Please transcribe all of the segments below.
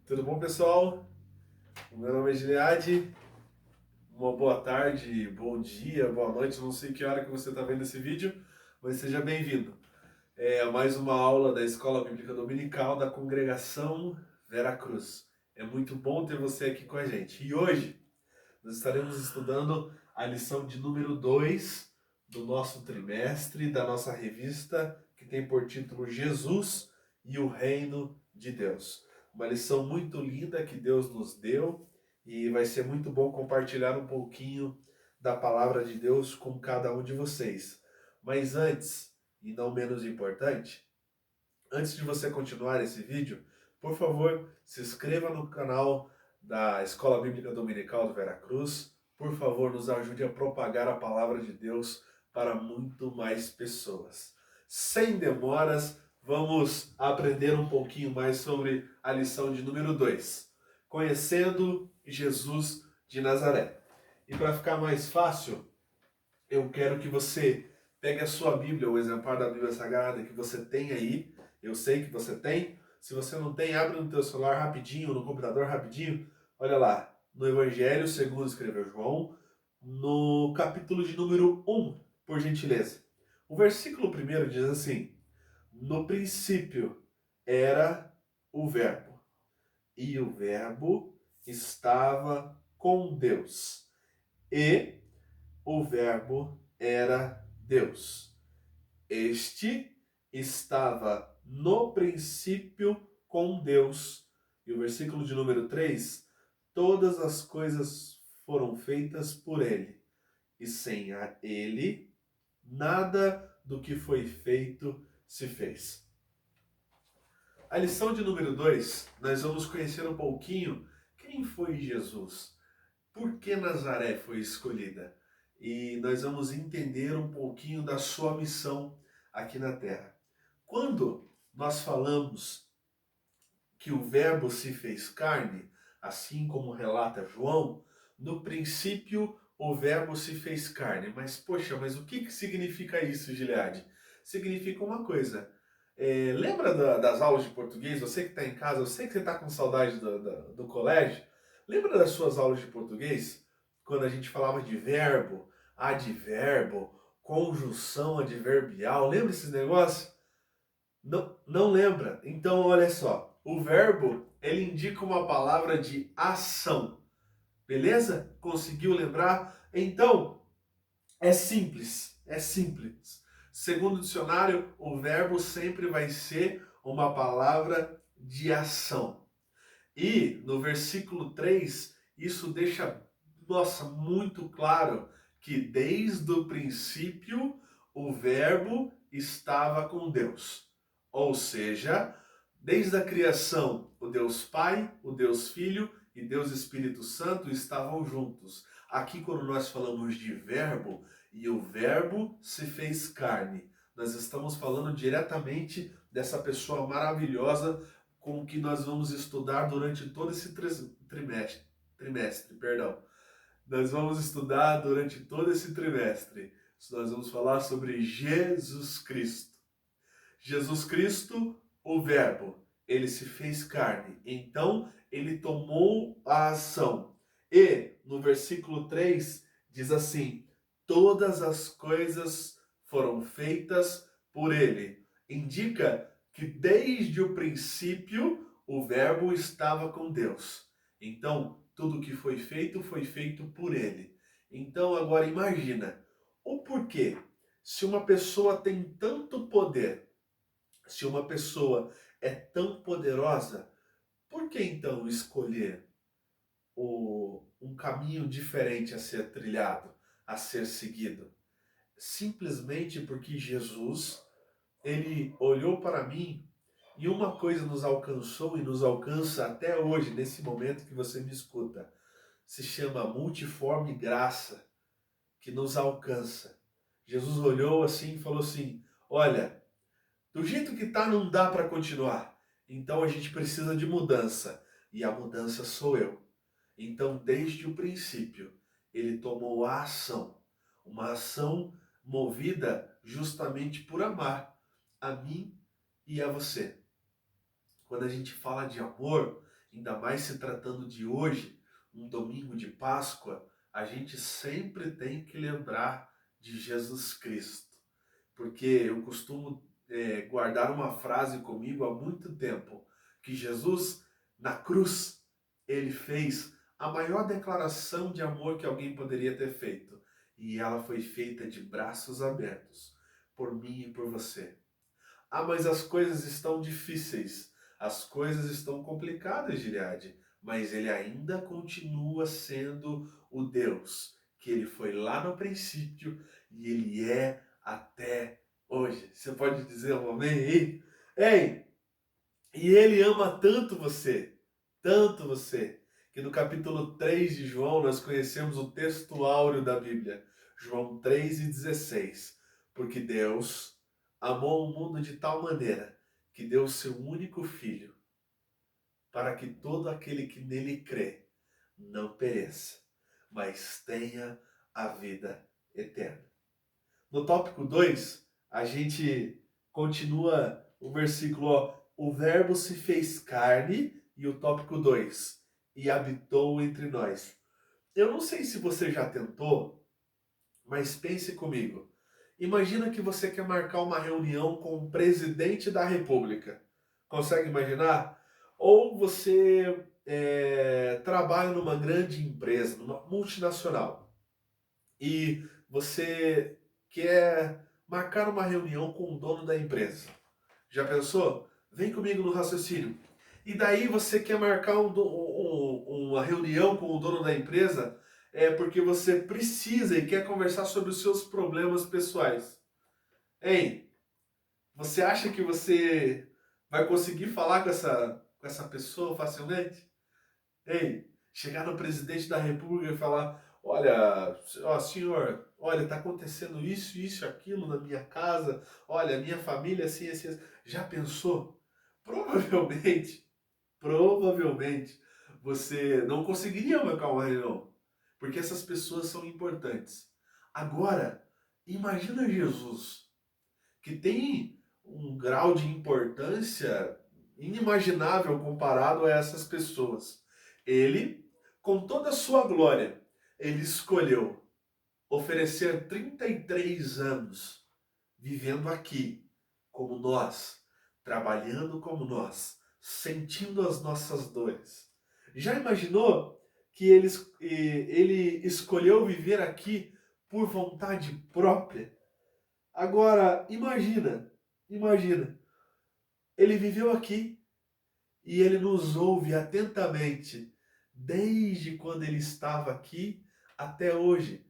Tudo bom, pessoal? O meu nome é Gilead. Uma boa tarde, bom dia, boa noite. Não sei que hora que você está vendo esse vídeo, mas seja bem-vindo. A mais uma aula da Escola Bíblica Dominical da Congregação Vera Cruz. É muito bom ter você aqui com a gente. E hoje nós estaremos estudando a lição de número 2 do nosso trimestre, da nossa revista, que tem por título Jesus e o Reino de Deus. Uma lição muito linda que Deus nos deu e vai ser muito bom compartilhar um pouquinho da palavra de Deus com cada um de vocês. Mas antes, e não menos importante, antes de você continuar esse vídeo, por favor, se inscreva no canal da Escola Bíblica Dominical do Vera Cruz. Por favor, nos ajude a propagar a palavra de Deus para muito mais pessoas. Sem demoras, vamos aprender um pouquinho mais sobre a lição de número 2, Conhecendo Jesus de Nazaré. E para ficar mais fácil, eu quero que você pegue a sua Bíblia, o exemplar da Bíblia Sagrada que você tem aí. Eu sei que você tem. Se você não tem, abre no teu celular rapidinho, no computador rapidinho. Olha lá, no Evangelho segundo escreveu João, no capítulo de número 1, por gentileza. O versículo 1 diz assim: No princípio era o Verbo, e o Verbo estava com Deus, e o Verbo era Deus. Este estava no princípio com Deus. E o versículo de número 3: Todas as coisas foram feitas por ele, e sem ele, nada do que foi feito se fez. A lição de número 2, nós vamos conhecer um pouquinho quem foi Jesus, por que Nazaré foi escolhida. E nós vamos entender um pouquinho da sua missão aqui na Terra. Quando nós falamos que o Verbo se fez carne, assim como relata João, no princípio o Verbo se fez carne. Mas, poxa, mas o que significa isso, Gilead? Significa uma coisa. Lembra das aulas de português? Você que está em casa, eu sei que você está com saudade do colégio. Lembra das suas aulas de português? Quando a gente falava de verbo, advérbio, conjunção adverbial. Lembra esses negócios? Não, não lembra? Então, olha só. O verbo, ele indica uma palavra de ação. Beleza? Conseguiu lembrar? Então, é simples. É simples. Segundo o dicionário, o verbo sempre vai ser uma palavra de ação. E no versículo 3, isso deixa, nossa, muito claro que desde o princípio o verbo estava com Deus. Ou seja, desde a criação, o Deus Pai, o Deus Filho e Deus Espírito Santo estavam juntos. Aqui, quando nós falamos de verbo, e o verbo se fez carne, nós estamos falando diretamente dessa pessoa maravilhosa com que nós vamos estudar durante todo esse trimestre, perdão. Nós vamos estudar durante todo esse trimestre. Nós vamos falar sobre Jesus Cristo. Jesus Cristo, o Verbo, ele se fez carne. Então, ele tomou a ação. E, no versículo 3, diz assim: todas as coisas foram feitas por ele. Indica que desde o princípio o Verbo estava com Deus. Então, tudo que foi feito por ele. Então, agora imagina o porquê. Se uma pessoa tem tanto poder, se uma pessoa é tão poderosa, por que então escolher um caminho diferente a ser trilhado, a ser seguido? Simplesmente porque Jesus, ele olhou para mim e uma coisa nos alcançou e nos alcança até hoje, nesse momento que você me escuta. Se chama multiforme graça que nos alcança. Jesus olhou assim e falou assim: olha, do jeito que tá não dá para continuar. Então a gente precisa de mudança. E a mudança sou eu. Então, desde o princípio, ele tomou a ação. Uma ação movida justamente por amar a mim e a você. Quando a gente fala de amor, ainda mais se tratando de hoje, um domingo de Páscoa, a gente sempre tem que lembrar de Jesus Cristo. Porque eu costumo guardar uma frase comigo há muito tempo, que Jesus, na cruz, ele fez a maior declaração de amor que alguém poderia ter feito. E ela foi feita de braços abertos, por mim e por você. Ah, mas as coisas estão difíceis, as coisas estão complicadas, Gileade, mas ele ainda continua sendo o Deus que ele foi lá no princípio e ele é até hoje. Você pode dizer um amém aí? Ei, e ele ama tanto você, que no capítulo 3 de João nós conhecemos o texto áureo da Bíblia, João 3:16. Porque Deus amou o mundo de tal maneira que deu o seu único filho, para que todo aquele que nele crê não pereça, mas tenha a vida eterna. No tópico 2, a gente continua o versículo, ó, o verbo se fez carne, e o tópico 2, e habitou entre nós. Eu não sei se você já tentou, mas pense comigo. Imagina que você quer marcar uma reunião com o presidente da República. Consegue imaginar? Ou você trabalha numa grande empresa, numa multinacional, e você quer marcar uma reunião com o dono da empresa. Já pensou? Vem comigo no raciocínio. E daí você quer marcar uma reunião com o dono da empresa porque você precisa e quer conversar sobre os seus problemas pessoais. Hein? Você acha que você vai conseguir falar com essa pessoa facilmente? Ei, chegar no presidente da República e falar, olha, ó, senhor, olha, tá acontecendo isso, aquilo na minha casa, olha, a minha família assim, assim, assim. Já pensou? Provavelmente, provavelmente, você não conseguiria marcar uma reunião, porque essas pessoas são importantes. Agora, imagina Jesus, que tem um grau de importância inimaginável comparado a essas pessoas. Ele, com toda a sua glória, ele escolheu oferecer 33 anos vivendo aqui como nós, trabalhando como nós, sentindo as nossas dores. Já imaginou que ele escolheu viver aqui por vontade própria? Agora, imagina, ele viveu aqui e ele nos ouve atentamente, desde quando ele estava aqui até hoje.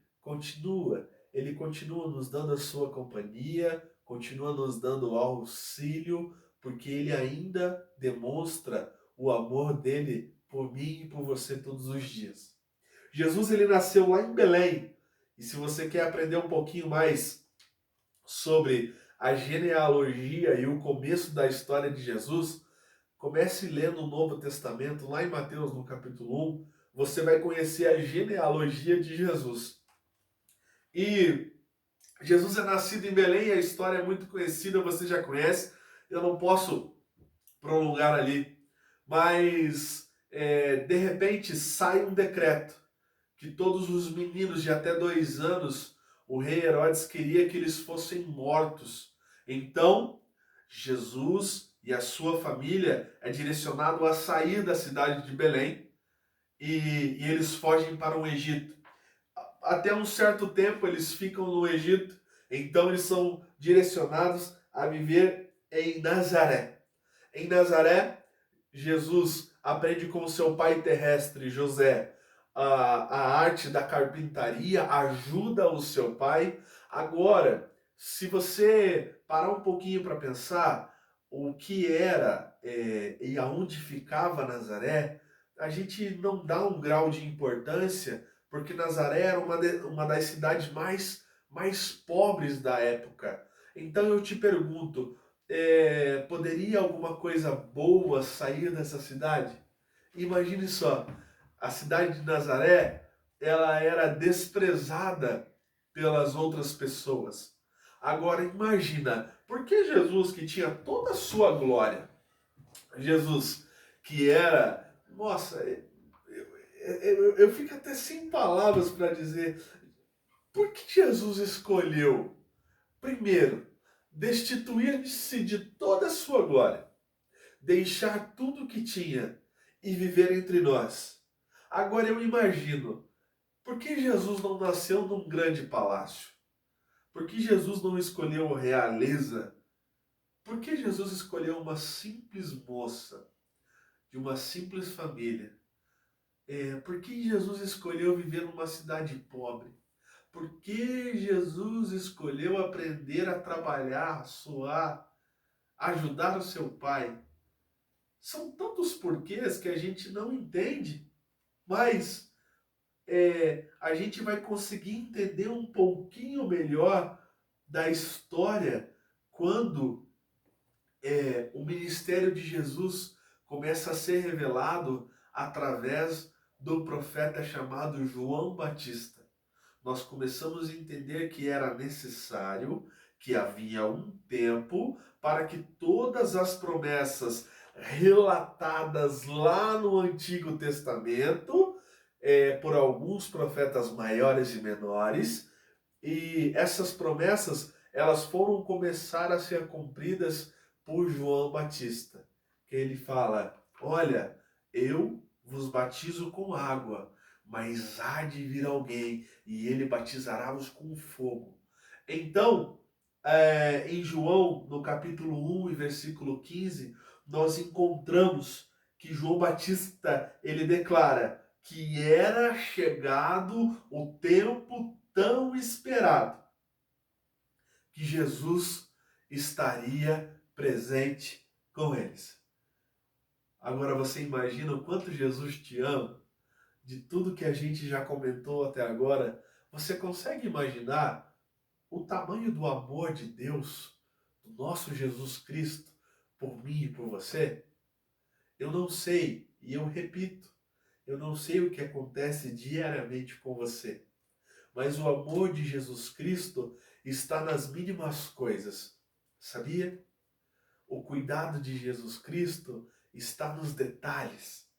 Ele continua nos dando a sua companhia, continua nos dando auxílio, porque ele ainda demonstra o amor dele por mim e por você todos os dias. Jesus, ele nasceu lá em Belém. E se você quer aprender um pouquinho mais sobre a genealogia e o começo da história de Jesus, comece lendo o Novo Testamento, lá em Mateus, no capítulo 1, você vai conhecer a genealogia de Jesus. E Jesus é nascido em Belém, a história é muito conhecida, você já conhece, eu não posso prolongar ali, mas de repente sai um decreto que todos os meninos de até 2 anos, o rei Herodes queria que eles fossem mortos. Então, Jesus e a sua família é direcionado a sair da cidade de Belém e eles fogem para o Egito. Até um certo tempo eles ficam no Egito, então eles são direcionados a viver em Nazaré. Em Nazaré, Jesus aprende com seu pai terrestre, José, a arte da carpintaria, ajuda o seu pai. Agora, se você parar um pouquinho para pensar o que era e aonde ficava Nazaré, a gente não dá um grau de importância, porque Nazaré era uma das cidades mais pobres da época. Então eu te pergunto, poderia alguma coisa boa sair dessa cidade? Imagine só, a cidade de Nazaré, ela era desprezada pelas outras pessoas. Agora imagina, por que Jesus, que tinha toda a sua glória, Jesus, que era Nossa, eu fico até sem palavras para dizer por que Jesus escolheu, primeiro, destituir-se de toda a sua glória, deixar tudo o que tinha e viver entre nós. Agora eu imagino, por que Jesus não nasceu num grande palácio? Por que Jesus não escolheu realeza? Por que Jesus escolheu uma simples moça, de uma simples família? Por que Jesus escolheu viver numa cidade pobre? Por que Jesus escolheu aprender a trabalhar, a suar, ajudar o seu pai? São tantos porquês que a gente não entende, mas a gente vai conseguir entender um pouquinho melhor da história quando o ministério de Jesus começa a ser revelado através do profeta chamado João Batista. Nós começamos a entender que era necessário, que havia um tempo para que todas as promessas relatadas lá no Antigo Testamento, por alguns profetas maiores e menores, e essas promessas elas foram começar a ser cumpridas por João Batista, que ele fala: olha, eu vos batizo com água, mas há de vir alguém e ele batizará-vos com fogo. Então, em João, no capítulo 1 e versículo 15, nós encontramos que João Batista, ele declara que era chegado o tempo tão esperado, que Jesus estaria presente com eles. Agora você imagina o quanto Jesus te ama? De tudo que a gente já comentou até agora, você consegue imaginar o tamanho do amor de Deus, do nosso Jesus Cristo, por mim e por você? Eu não sei, e eu repito, eu não sei o que acontece diariamente com você, mas o amor de Jesus Cristo está nas mínimas coisas, sabia? O cuidado de Jesus Cristo está nos detalhes,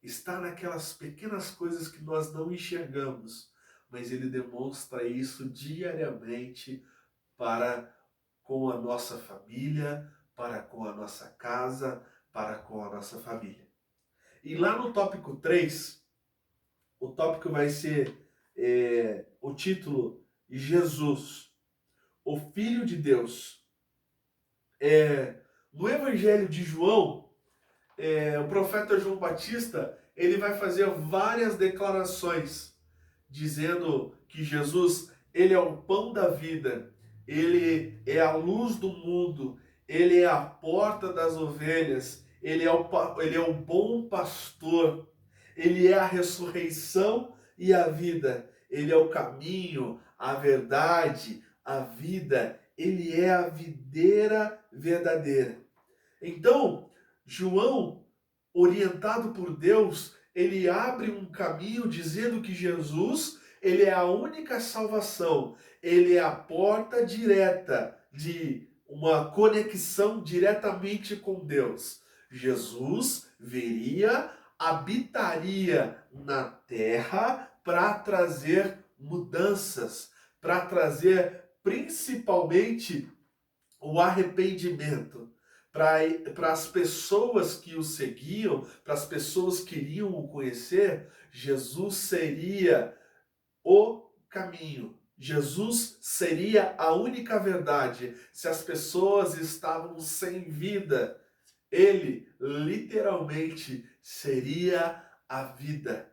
está naquelas pequenas coisas que nós não enxergamos, mas ele demonstra isso diariamente para com a nossa família, para com a nossa casa, para com a nossa família. E lá no tópico 3, o tópico vai ser o título Jesus, o Filho de Deus. No Evangelho de João, o profeta João Batista, ele vai fazer várias declarações, dizendo que Jesus, ele é o pão da vida, ele é a luz do mundo, ele é a porta das ovelhas, ele é o bom pastor, ele é a ressurreição e a vida, ele é o caminho, a verdade, a vida, ele é a videira verdadeira. Então, João, orientado por Deus, ele abre um caminho dizendo que Jesus, ele é a única salvação, ele é a porta direta de uma conexão diretamente com Deus. Jesus viria, habitaria na terra para trazer mudanças, para trazer principalmente o arrependimento para as pessoas que o seguiam, para as pessoas que iriam o conhecer. Jesus seria o caminho. Jesus seria a única verdade. Se as pessoas estavam sem vida, ele literalmente seria a vida.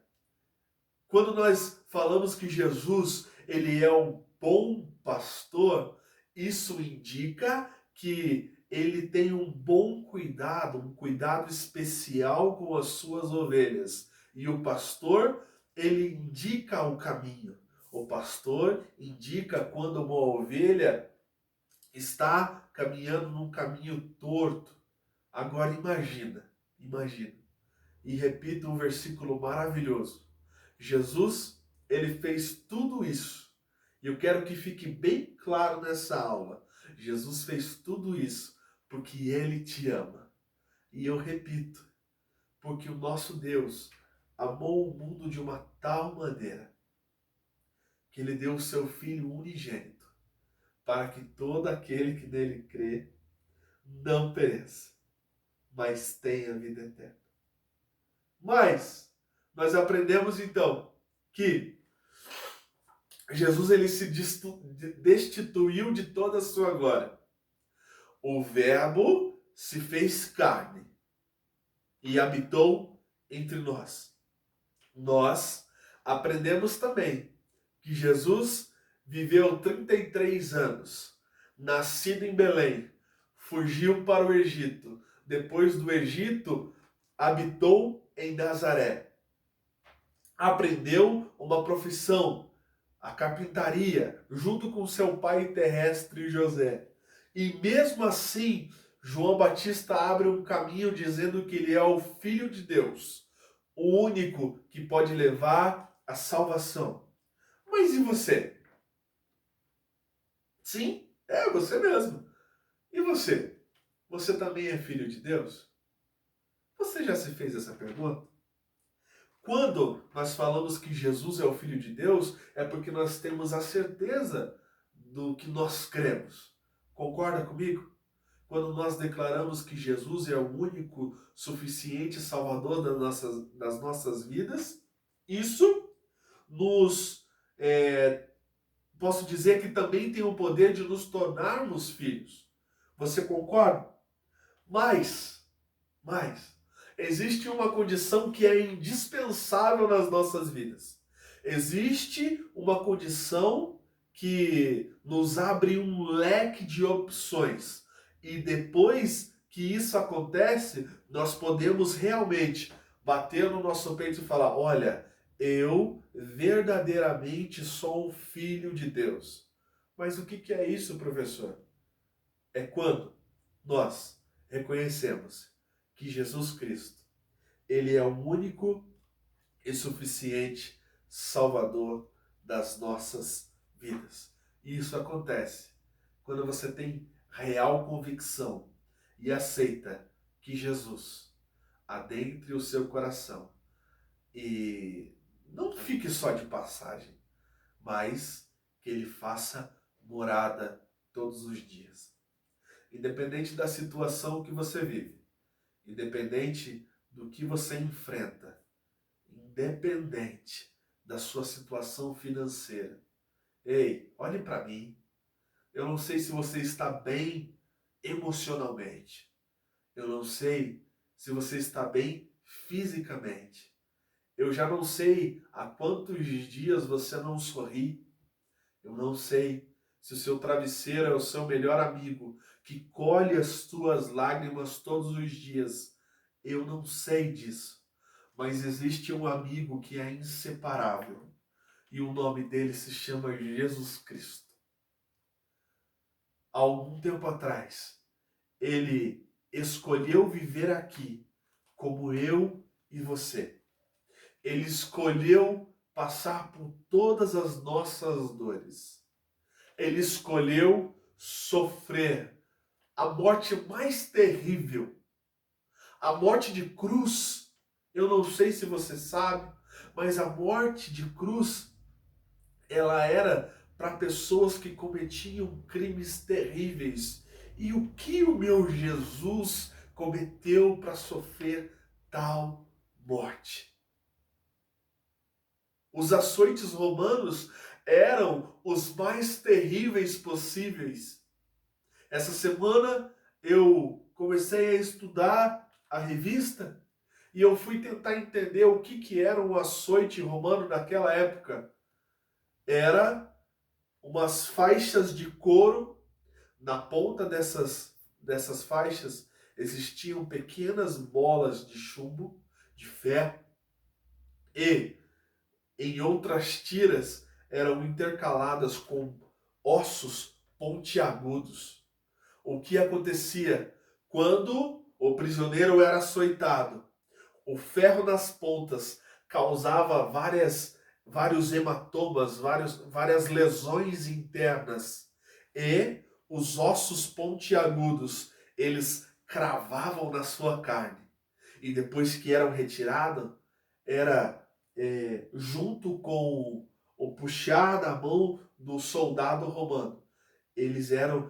Quando nós falamos que Jesus, ele é o bom pastor, isso indica que ele tem um bom cuidado, um cuidado especial com as suas ovelhas. E o pastor, ele indica o caminho. O pastor indica quando uma ovelha está caminhando num caminho torto. Agora imagina. E repita um versículo maravilhoso. Jesus, ele fez tudo isso. E eu quero que fique bem claro nessa aula. Jesus fez tudo isso porque ele te ama. E eu repito, Porque o nosso Deus amou o mundo de uma tal maneira que ele deu o seu Filho unigênito para que todo aquele que nele crê não pereça, mas tenha vida eterna. Mas nós aprendemos então que Jesus ele se destituiu de toda a sua glória. O Verbo se fez carne e habitou entre nós. Nós aprendemos também que Jesus viveu 33 anos, nascido em Belém, fugiu para o Egito. Depois do Egito, habitou em Nazaré. Aprendeu uma profissão, a carpintaria, junto com seu pai terrestre José. E mesmo assim, João Batista abre um caminho dizendo que ele é o Filho de Deus, o único que pode levar a salvação. Mas e você? Sim, é você mesmo. E você? Você também é filho de Deus? Você já se fez essa pergunta? Quando nós falamos que Jesus é o Filho de Deus, é porque nós temos a certeza do que nós cremos. Concorda comigo? Quando nós declaramos que Jesus é o único suficiente Salvador das nossas vidas, isso nos, posso dizer que também tem o poder de nos tornarmos filhos. Você concorda? Mas, existe uma condição que é indispensável nas nossas vidas. Existe uma condição que nos abre um leque de opções. E depois que isso acontece, nós podemos realmente bater no nosso peito e falar: olha, eu verdadeiramente sou um filho de Deus. Mas o que é isso, professor? É quando nós reconhecemos que Jesus Cristo, ele é o único e suficiente Salvador das nossas vidas. E isso acontece quando você tem real convicção e aceita que Jesus adentre o seu coração e não fique só de passagem, mas que ele faça morada todos os dias. Independente da situação que você vive, independente do que você enfrenta, independente da sua situação financeira. Ei, olhe para mim. Eu não sei se você está bem emocionalmente. Eu não sei se você está bem fisicamente. Eu já não sei há quantos dias você não sorri. Eu não sei se o seu travesseiro é o seu melhor amigo, que colhe as tuas lágrimas todos os dias. Eu não sei disso. Mas existe um amigo que é inseparável. E o nome dele se chama Jesus Cristo. Há algum tempo atrás, ele escolheu viver aqui como eu e você. Ele escolheu passar por todas as nossas dores. Ele escolheu sofrer a morte mais terrível, a morte de cruz. Eu não sei se você sabe, mas a morte de cruz, ela era para pessoas que cometiam crimes terríveis. E o que o meu Jesus cometeu para sofrer tal morte? Os açoites romanos eram os mais terríveis possíveis. Essa semana eu comecei a estudar a revista e eu fui tentar entender o que era um açoite romano naquela época. Era umas faixas de couro. Na ponta dessas faixas existiam pequenas bolas de chumbo, de ferro, e em outras tiras eram intercaladas com ossos pontiagudos. O que acontecia? Quando o prisioneiro era açoitado, o ferro nas pontas causava vários hematomas, várias lesões internas, e os ossos pontiagudos, eles cravavam na sua carne. e depois que eram retirados, era junto com o puxar da mão do soldado romano.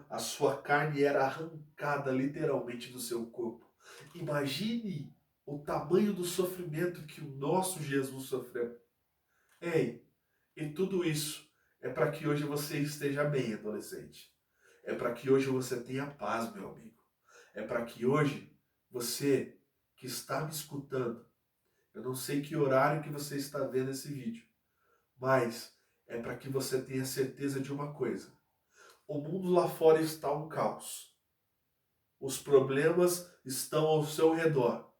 A sua carne era arrancada literalmente do seu corpo. Imagine o tamanho do sofrimento que o nosso Jesus sofreu. Ei, e tudo isso é para que hoje você esteja bem, adolescente. É para que hoje você tenha paz, meu amigo. É para que hoje você que está me escutando, eu não sei que horário que você está vendo esse vídeo, mas é para que você tenha certeza de uma coisa. O mundo lá fora está um caos. Os problemas estão ao seu redor,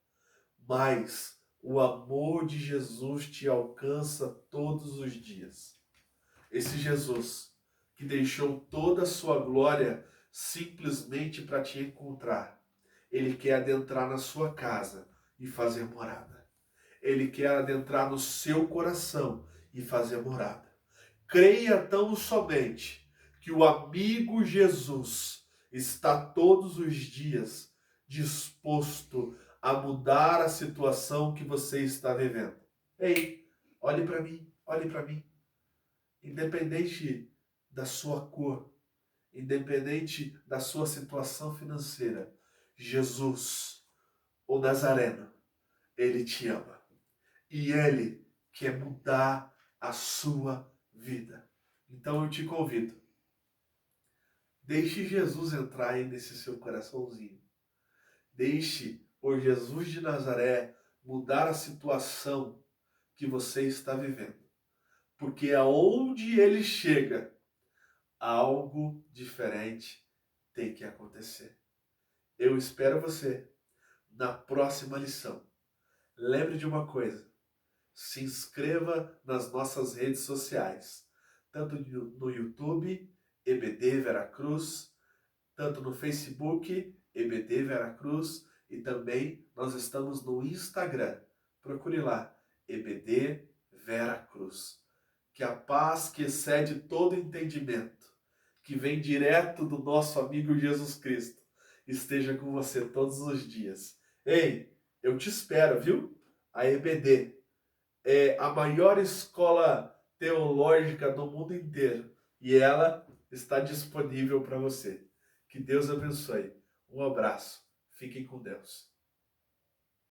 mas o amor de Jesus te alcança todos os dias. Esse Jesus que deixou toda a sua glória simplesmente para te encontrar. Ele quer adentrar na sua casa e fazer morada. Ele quer adentrar no seu coração e fazer morada. Creia tão somente que o amigo Jesus está todos os dias disposto a mudar a situação que você está vivendo. Ei, olhe para mim, olhe para mim. Independente da sua cor, independente da sua situação financeira, Jesus, o Nazareno, ele te ama. E ele quer mudar a sua vida. Então eu te convido. Deixe Jesus entrar aí nesse seu coraçãozinho. Deixe o Jesus de Nazaré mudar a situação que você está vivendo. Porque aonde ele chega, algo diferente tem que acontecer. Eu espero você na próxima lição. Lembre de uma coisa. Se inscreva nas nossas redes sociais. Tanto no YouTube, EBD Veracruz, tanto no Facebook, EBD Veracruz, e também nós estamos no Instagram. Procure lá, EBD Veracruz. Que a paz que excede todo entendimento, que vem direto do nosso amigo Jesus Cristo, esteja com você todos os dias. Ei, eu te espero, viu? A EBD é a maior escola teológica do mundo inteiro e ela está disponível para você. Que Deus abençoe. Um abraço. Fiquem com Deus.